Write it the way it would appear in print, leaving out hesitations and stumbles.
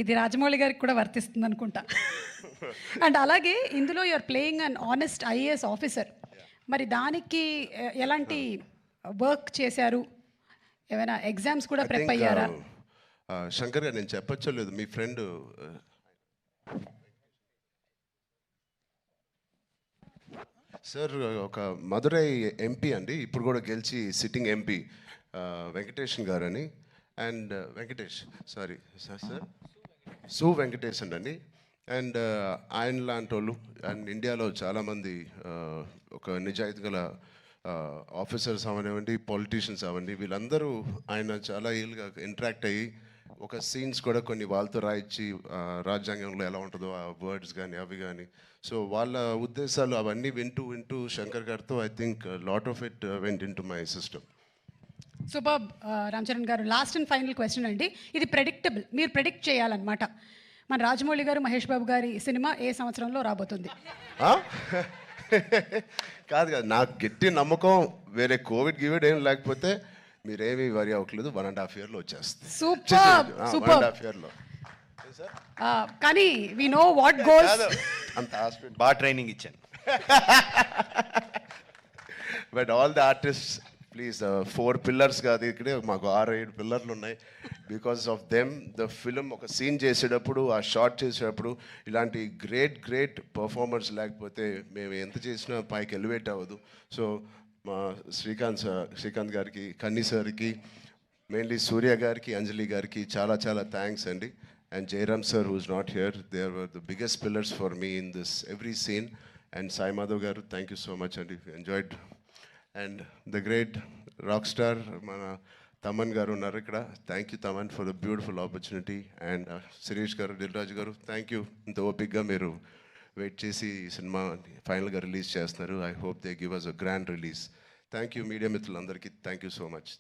ఇది రాజమౌళి గారికి కూడా వర్తిస్తుంది అనుకుంటా. అండ్ అలాగే ఇందులో you are playing an honest IAS officer. మరి దానికి ఎలాంటి వర్క్ చేశారు? ఏమైనా ఎగ్జామ్స్ కూడా ప్రిప్ అయ్యారా? శంకర్ గారు, నేను చెప్పచ్చో లేదు, మీ ఫ్రెండ్ సార్ ఒక మదురై ఎంపీ అండి, ఇప్పుడు కూడా గెలిచి సిట్టింగ్ ఎంపీ వెంకటేషన్ గారు అని. అండ్ వెంకటేష్, సారీ సార్, సు వెంకటేష్ అండి. అండ్ ఆయన లాంటి వాళ్ళు అండ్ ఇండియాలో చాలామంది ఒక నిజాయితీ గల ఆఫీసర్స్ అవనివ్వండి, పొలిటీషియన్స్ అవ్వండి, వీళ్ళందరూ ఆయన చాలా ఏళ్ళుగా ఇంటరాక్ట్ అయ్యి ఒక సీన్స్ కూడా కొన్ని వాళ్ళతో రాయించి రాజ్యాంగంలో ఎలా ఉంటుందో ఆ వర్డ్స్ కానీ అవి కానీ, సో వాళ్ళ ఉద్దేశాలు అవన్నీ వింటూ శంకర్ గారితో I think lot of it went into my system. Super Ram Charan గారు. లాస్ట్ అండ్ ఫైనల్ క్వశ్చన్ అండి, ఇది ప్రెడిక్టబుల్, మీరు ప్రెడిక్ట్ చేయాలన్నమాట. మన రాజమౌళి గారు, మహేష్ బాబు గారి సినిమా ఏ సంవత్సరంలో రాబోతుంది? కాదు నాకు గట్టి నమ్మకం, వేరే కోవిడ్ ఏం లేకపోతే మీరేమీ వరి అవ్వట్లేదు, 1.5 yearలో వచ్చేస్తుంది. Super super. 1.5 yearలో. కానీ వి నో వాట్ గోస్. అంత హాస్పిటల్ బాగా ట్రైనింగ్ ఇచ్చాను. But all the artist please, 4 pillars కాదు, ఇక్కడే మాకు 6-7 పిల్లర్లు ఉన్నాయి. Because of them the film ఒక సీన్ చేసేటప్పుడు, ఆ షార్ట్ చేసేటప్పుడు ఇలాంటి గ్రేట్ పర్ఫార్మర్స్ లేకపోతే మేము ఎంత చేసినా పైకి ఎలివేట్ అవ్వదు. సో మా శ్రీకాంత్ గారికి, కన్నీ సార్కి, మెయిన్లీ సూర్య గారికి, అంజలి గారికి చాలా థ్యాంక్స్ అండి. And Jayaram sir who's not here, they are the biggest pillars for me in this every scene. And Sai Madhav garu, thank you so much అండి, enjoyed. And the great rock star మన తమన్ గారు ఉన్నారు ఇక్కడ, thank you Thaman for the beautiful opportunity. And Sirish garu, Dil రాజు గారు, thank you, ఇంత ఓపిక్గా మీరు wait చేసి ఈ సినిమా ఫైనల్గా రిలీజ్ చేస్తున్నారు. I hope they give us a grand release. Thank you media మిత్రులందరికీ, థ్యాంక్ యూ సో మచ్.